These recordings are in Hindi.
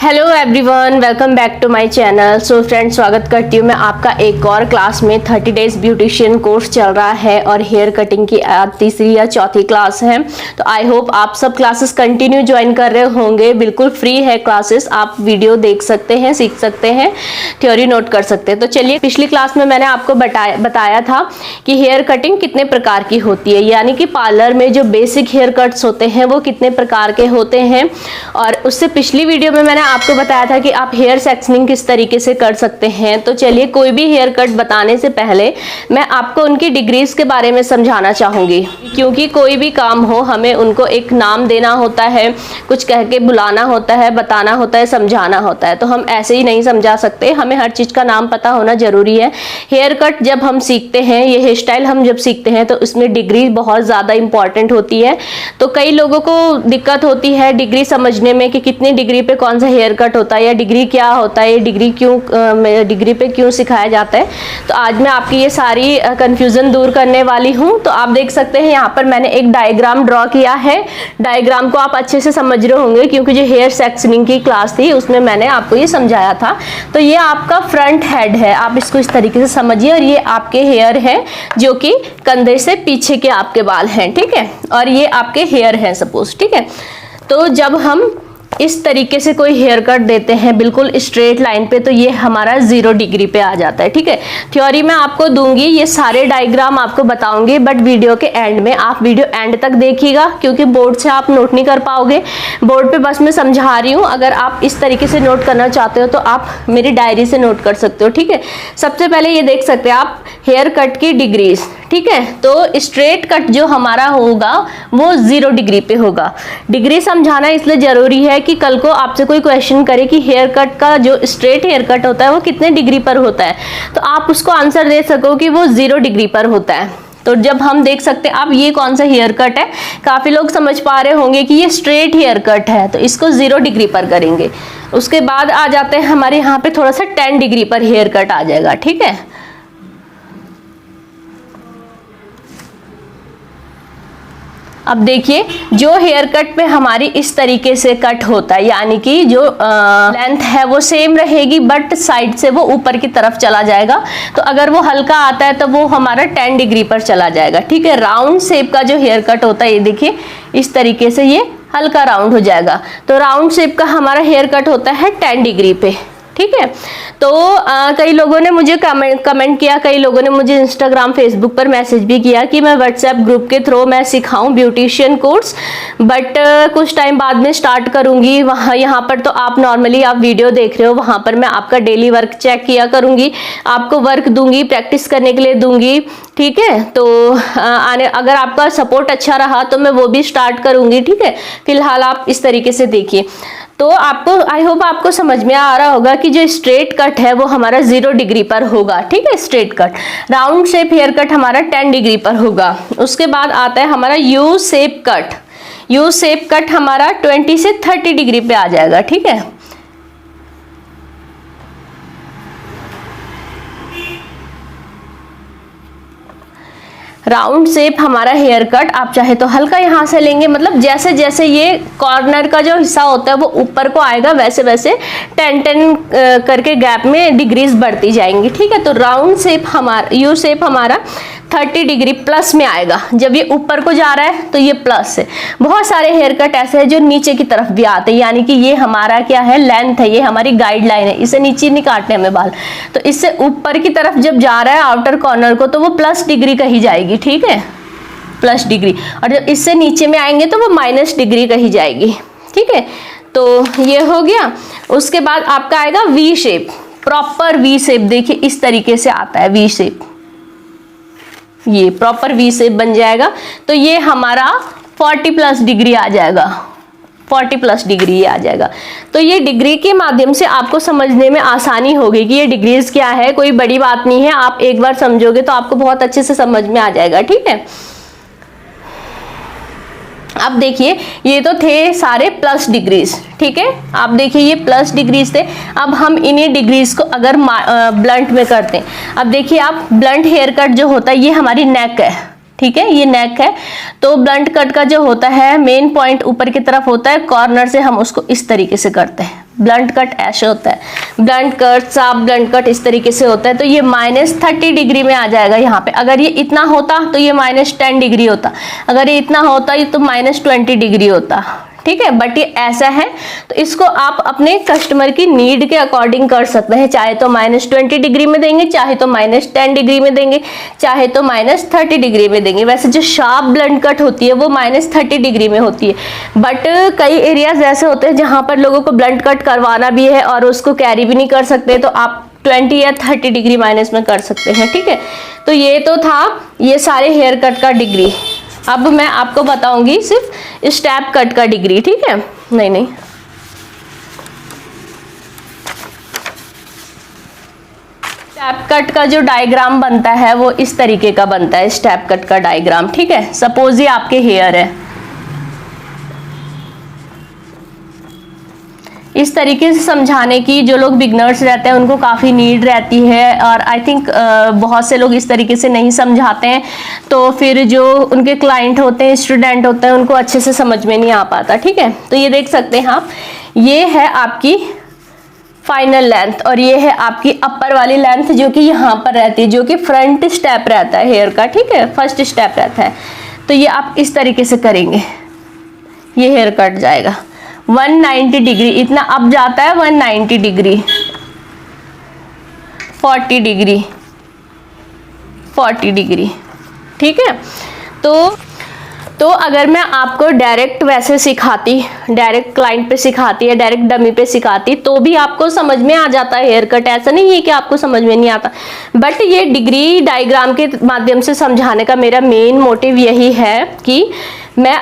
Hello everyone, welcome back to my channel. So friends, स्वागत करती हूँ मैं आपका एक और क्लास में। 30 डेज ब्यूटिशियन कोर्स चल रहा है और हेयर कटिंग की तीसरी या चौथी क्लास है। तो आई होप आप सब क्लासेस कंटिन्यू ज्वाइन कर रहे होंगे। बिल्कुल फ्री है क्लासेस, आप वीडियो देख सकते हैं, सीख सकते हैं, थ्योरी नोट कर सकते हैं। तो चलिए, पिछली क्लास में मैंने आपको बताया था कि हेयर कटिंग कितने प्रकार की होती है, यानी कि पार्लर में जो बेसिक हेयर कट्स होते हैं वो कितने प्रकार के होते हैं। और उससे पिछली वीडियो में मैंने आपको बताया था कि आप हेयर सेक्शनिंग किस तरीके से कर सकते हैं। तो चलिए, कोई भी हेयर कट बताने से पहले मैं आपको उनकी डिग्रीज के बारे में समझाना चाहूंगी, क्योंकि कोई भी काम हो हमें उनको एक नाम देना होता है, कुछ कह के बुलाना होता है, बताना होता है, समझाना होता है। तो हम ऐसे ही नहीं समझा सकते, हमें हर चीज का नाम पता होना जरूरी है। हेयर कट जब हम सीखते हैं, ये हेयर स्टाइल हम जब सीखते हैं, तो इसमें डिग्री बहुत ज्यादा इंपॉर्टेंट होती है। तो कई लोगों को दिक्कत होती है डिग्री समझने में कि कितनी डिग्री पे कौन सा हेयर कट होता है या डिग्री क्या होता है, डिग्री डिग्री पे क्यों सिखाया जाता है। तो आज मैं आपकी ये सारी कंफ्यूजन दूर करने वाली हूँ। तो आप देख सकते हैं यहाँ पर मैंने एक डायग्राम ड्रॉ किया है। डायग्राम को आप अच्छे से समझ रहे होंगे, क्योंकि जो हेयर सेक्शनिंग की क्लास थी उसमें मैंने आपको ये समझाया था। तो ये आपका फ्रंट हेड है, आप इसको इस तरीके से समझिए। और ये आपके हेयर है जो कि कंधे से पीछे के आपके बाल हैं, ठीक है। और ये आपके हेयर हैं सपोज, ठीक है। तो जब हम इस तरीके से कोई हेयर कट देते हैं बिल्कुल स्ट्रेट लाइन पे, तो ये हमारा 0 डिग्री पे आ जाता है, ठीक है। थ्योरी मैं आपको दूंगी, ये सारे डायग्राम आपको बताऊंगी, बट वीडियो के एंड में आप वीडियो एंड तक देखिएगा, क्योंकि बोर्ड से आप नोट नहीं कर पाओगे। बोर्ड पे बस मैं समझा रही हूँ, अगर आप इस तरीके से नोट करना चाहते हो तो आप मेरी डायरी से नोट कर सकते हो, ठीक है। सबसे पहले ये देख सकते हैं आप हेयर कट की डिग्रीज, ठीक है। तो स्ट्रेट कट जो हमारा होगा वो 0 डिग्री पे होगा। डिग्री समझाना इसलिए जरूरी है कि कल को आपसे कोई क्वेश्चन करे कि हेयर कट का जो स्ट्रेट हेयर कट होता है वो कितने डिग्री पर होता है, तो आप उसको आंसर दे सको कि वो 0 डिग्री पर होता है। तो जब हम देख सकते हैं अब ये कौन सा हेयर कट है, काफी लोग समझ पा रहे होंगे कि ये स्ट्रेट हेयर कट है, तो इसको 0 डिग्री पर करेंगे। उसके बाद आ जाते हैं हमारे यहाँ पे थोड़ा सा 10 डिग्री पर हेयर कट आ जाएगा, ठीक है। अब देखिए, जो हेयर कट पे हमारी इस तरीके से कट होता है, यानी कि जो लेंथ है वो सेम रहेगी, बट साइड से वो ऊपर की तरफ चला जाएगा। तो अगर वो हल्का आता है तो वो हमारा 10 डिग्री पर चला जाएगा, ठीक है। राउंड शेप का जो हेयर कट होता है, ये देखिए इस तरीके से ये हल्का राउंड हो जाएगा। तो राउंड शेप का हमारा हेयर कट होता है 10 डिग्री पे, ठीक है। तो कई लोगों ने मुझे कमेंट किया, कई लोगों ने मुझे इंस्टाग्राम फेसबुक पर मैसेज भी किया कि मैं व्हाट्सएप ग्रुप के थ्रू मैं सिखाऊं ब्यूटिशियन कोर्स, बट कुछ टाइम बाद में स्टार्ट करूंगी। वहाँ यहाँ पर तो आप नॉर्मली आप वीडियो देख रहे हो, वहाँ पर मैं आपका डेली वर्क चेक किया करूंगी, आपको वर्क दूंगी, प्रैक्टिस करने के लिए दूंगी, ठीक है। तो अगर आपका सपोर्ट अच्छा रहा तो मैं वो भी स्टार्ट करूंगी, ठीक है। फिलहाल आप इस तरीके से देखिए। तो आपको आई होप आपको समझ में आ रहा होगा कि जो स्ट्रेट कट है वो हमारा 0 डिग्री पर होगा, ठीक है, straight cut. Round shape hair cut हमारा 10 डिग्री पर होगा। उसके बाद आता है हमारा U shape cut. U shape cut हमारा 20 से 30 डिग्री पे आ जाएगा, ठीक है। राउंड शेप हमारा हेयर कट आप चाहे तो हल्का यहाँ से लेंगे, मतलब जैसे जैसे ये कॉर्नर का जो हिस्सा होता है वो ऊपर को आएगा, वैसे वैसे 10-10 करके गैप में डिग्रीज बढ़ती जाएंगी, ठीक है। तो राउंड शेप हमारा यू शेप हमारा 30 डिग्री प्लस में आएगा। जब ये ऊपर को जा रहा है तो ये प्लस है। बहुत सारे हेयर कट ऐसे हैं जो नीचे की तरफ भी आते हैं, यानी कि ये हमारा क्या है, लेंथ है, ये हमारी गाइडलाइन है, इसे नीचे नहीं काटने हमें बाल। तो इससे ऊपर की तरफ जब जा रहा है आउटर कॉर्नर को, तो वो प्लस डिग्री कही जाएगी, ठीक है, प्लस डिग्री। और जब इससे नीचे में आएंगे तो वो माइनस डिग्री कही जाएगी, ठीक है। तो ये हो गया। उसके बाद आपका आएगा V shape, proper V shape. देखिए इस तरीके से आता है वी शेप, ये प्रॉपर वी शेप बन जाएगा। तो ये हमारा 40 प्लस डिग्री आ जाएगा, 40 प्लस डिग्री ये आ जाएगा। तो ये डिग्री के माध्यम से आपको समझने में आसानी होगी कि ये डिग्रीज क्या है, कोई बड़ी बात नहीं है। आप एक बार समझोगे तो आपको बहुत अच्छे से समझ में आ जाएगा, ठीक है। अब देखिए, ये तो थे सारे प्लस डिग्रीज, ठीक है। आप देखिए ये प्लस डिग्रीज थे। अब हम इन्हीं डिग्रीज को अगर ब्लंट में करते हैं, अब देखिए आप, ब्लंट हेयर कट जो होता है ये हमारी नेक है, ठीक है, ये नेक है। तो ब्लंट कट का जो होता है मेन पॉइंट ऊपर की तरफ होता है, कॉर्नर से हम उसको इस तरीके से करते हैं, ब्लंट कट ऐसे होता है, ब्लंट कट, साफ ब्लंट कट इस तरीके से होता है। तो ये -30 डिग्री में आ जाएगा यहाँ पे। अगर ये इतना होता तो ये -10 डिग्री होता, अगर ये इतना होता ये तो -20 डिग्री होता, ठीक है। बट ये ऐसा है, तो इसको आप अपने कस्टमर की नीड के अकॉर्डिंग कर सकते हैं। चाहे तो -20 डिग्री में देंगे, चाहे तो -10 डिग्री में देंगे, चाहे तो -30 डिग्री में देंगे। वैसे जो शार्प ब्लंट कट होती है वो -30 डिग्री में होती है, बट कई एरियाज ऐसे होते हैं जहां पर लोगों को ब्लंट कट करवाना भी है और उसको कैरी भी नहीं कर सकते, तो आप 20 या 30 डिग्री माइनस में कर सकते हैं, ठीक है। तो ये तो था ये सारे हेयर कट का डिग्री। अब मैं आपको बताऊंगी सिर्फ स्टेप कट का डिग्री, ठीक है। नहीं स्टेप कट का जो डायग्राम बनता है वो इस तरीके का बनता है, स्टेप कट का डायग्राम, ठीक है। सपोज ये आपके हेयर है, इस तरीके से समझाने की जो लोग बिगनर्स रहते हैं उनको काफ़ी नीड रहती है, और आई थिंक बहुत से लोग इस तरीके से नहीं समझाते हैं, तो फिर जो उनके क्लाइंट होते हैं, स्टूडेंट होते हैं, उनको अच्छे से समझ में नहीं आ पाता, ठीक है। तो ये देख सकते हैं आप, ये है आपकी फाइनल लेंथ और ये है आपकी अपर वाली लेंथ जो कि यहाँ पर रहती है, जो कि फ्रंट स्टेप रहता है हेयर का, ठीक है, फर्स्ट स्टेप रहता है। तो ये आप इस तरीके से करेंगे, ये हेयर कट जाएगा 190 डिग्री, इतना अप जाता है 190 डिग्री, 40 डिग्री, 40 डिग्री, ठीक है। तो अगर मैं आपको डायरेक्ट वैसे सिखाती, डायरेक्ट क्लाइंट पे सिखाती या डायरेक्ट डमी पे सिखाती तो भी आपको समझ में आ जाता है हेयर कट, ऐसा नहीं है कि आपको समझ में नहीं आता। बट ये डिग्री डायग्राम के माध्यम से समझाने का मेरा मेन मोटिव यही है कि मैं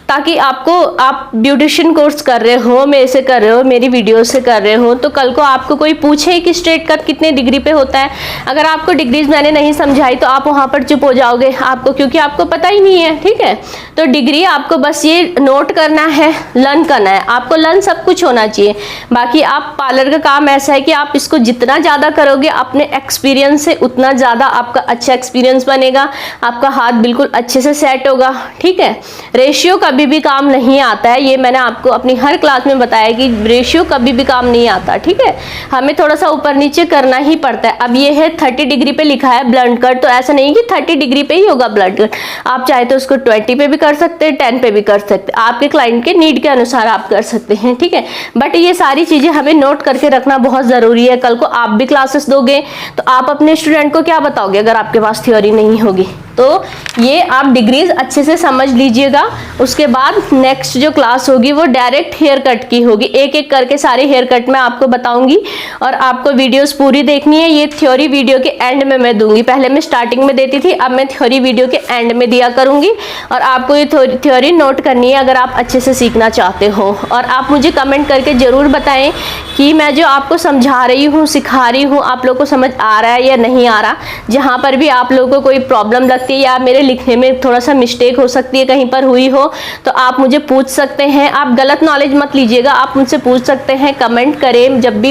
ताकि आपको, आप ब्यूटिशियन कोर्स कर रहे हो, मेरे से कर रहे हो, मेरी वीडियो से कर रहे हो, तो कल को आपको कोई पूछे कि स्ट्रेट कट कितने डिग्री पे होता है, अगर आपको डिग्रीज मैंने नहीं समझाई तो आप वहां पर चुप हो जाओगे, आपको, क्योंकि आपको पता ही नहीं है, ठीक है। तो डिग्री आपको बस ये नोट करना है, लर्न करना है, आपको लर्न सब कुछ होना चाहिए। बाकी आप, पार्लर का काम ऐसा है कि आप इसको जितना ज़्यादा करोगे अपने एक्सपीरियंस से, उतना ज़्यादा आपका अच्छा एक्सपीरियंस बनेगा, आपका हाथ बिल्कुल अच्छे से सेट होगा, ठीक है। रेशियो कभी भी काम नहीं आता है, ये मैंने आपको अपनी हर क्लास में बताया कि रेशियो कभी भी काम नहीं आता, ठीक है। हमें थोड़ा सा ऊपर नीचे करना ही पड़ता है। अब ये है 30 डिग्री पे लिखा है ब्लंट कट, तो ऐसा नहीं कि 30 डिग्री पे ही होगा ब्लंट कट, आप चाहे तो उसको 20 पे भी कर सकते हैं, 10 पे भी कर सकते हैं, आपके क्लाइंट के नीड के अनुसार आप कर सकते हैं, ठीक है। बट ये सारी चीजें हमें नोट करके रखना बहुत जरूरी है। कल को आप भी क्लासेस दोगे तो आप अपने स्टूडेंट को क्या बताओगे अगर आपके पास थ्योरी नहीं होगी। तो ये आप डिग्रीज अच्छे से समझ लीजिएगा। उसके बाद नेक्स्ट जो क्लास होगी वो डायरेक्ट हेयर कट की होगी, एक एक करके सारे हेयर कट मैं आपको बताऊंगी और आपको वीडियोस पूरी देखनी है। ये थ्योरी वीडियो के एंड में मैं दूंगी, पहले मैं स्टार्टिंग में देती थी, अब मैं थ्योरी वीडियो के एंड में दिया करूंगी और आपको ये थ्योरी नोट करनी है अगर आप अच्छे से सीखना चाहते हो। और आप मुझे कमेंट करके जरूर बताएं कि मैं जो आपको समझा रही हूँ, सिखा रही हूँ, आप लोग को समझ आ रहा है या नहीं आ रहा। जहाँ पर भी आप लोगों को कोई प्रॉब्लम लगती है या मेरे लिखने में थोड़ा सा मिस्टेक हो सकती है, कहीं पर हुई हो, तो आप मुझे पूछ सकते हैं। आप गलत नॉलेज मत लीजिएगा, आप मुझसे पूछ सकते हैं, कमेंट करें। जब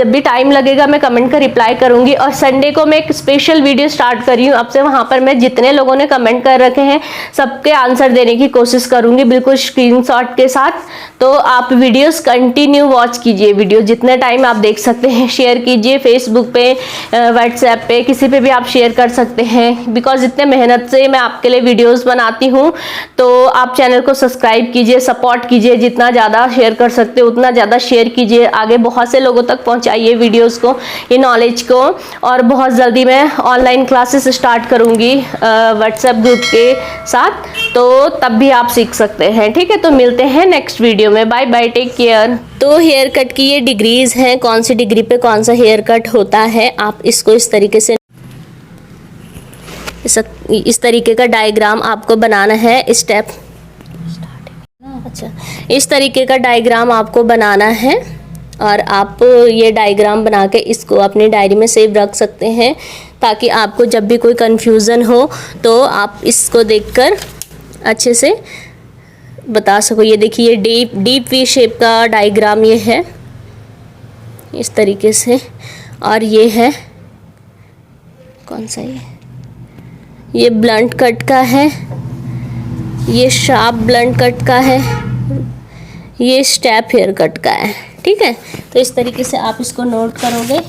भी टाइम लगेगा मैं कमेंट का रिप्लाई करूंगी। और संडे को मैं एक स्पेशल वीडियो स्टार्ट कर रही हूँ अब से, वहां पर मैं जितने लोगों ने कमेंट कर रखे हैं सबके आंसर देने की कोशिश करूंगी, बिल्कुल स्क्रीनशॉट के साथ। तो आप वीडियोस कंटिन्यू वॉच कीजिए, वीडियो जितने टाइम आप देख सकते हैं शेयर कीजिए, फेसबुक पे, व्हाट्सएप पे, किसी पे भी आप शेयर कर सकते हैं। बिकॉज इतने मेहनत से मैं आपके लिए वीडियोस बनाती हूँ, तो आप चैनल को सब्सक्राइब कीजिए, सपोर्ट कीजिए, जितना ज़्यादा शेयर कर सकते हो उतना ज़्यादा शेयर कीजिए, आगे बहुत से लोगों तक पहुँचाइए वीडियोस को, ये नॉलेज को। और बहुत जल्दी मैं ऑनलाइन क्लासेस स्टार्ट करूँगी व्हाट्सएप ग्रुप के साथ, तो तब भी आप सीख सकते हैं, ठीक है। तो मिलते हैं नेक्स्ट वीडियो में, बाय बाय, टेक केयर। तो हेयर कट की ये डिग्रीज हैं, कौन सी डिग्री पे कौन सा हेयर कट होता है, आप इसको इस तरीके से, इस तरीके का डायग्राम आपको बनाना है। स्टेप, अच्छा, इस तरीके का डायग्राम आपको बनाना है और आप ये डायग्राम बना के इसको अपनी डायरी में सेव रख सकते हैं, ताकि आपको जब भी कोई कंफ्यूजन हो तो आप इसको देखकर अच्छे से बता सको। ये देखिए, डीप वी शेप का डायग्राम ये है इस तरीके से, और ये है कौन सा, ये ब्लंट कट का है, ये शार्प ब्लंट कट का है, ये स्टेप हेयर कट का है, ठीक है। तो इस तरीके से आप इसको नोट करोगे।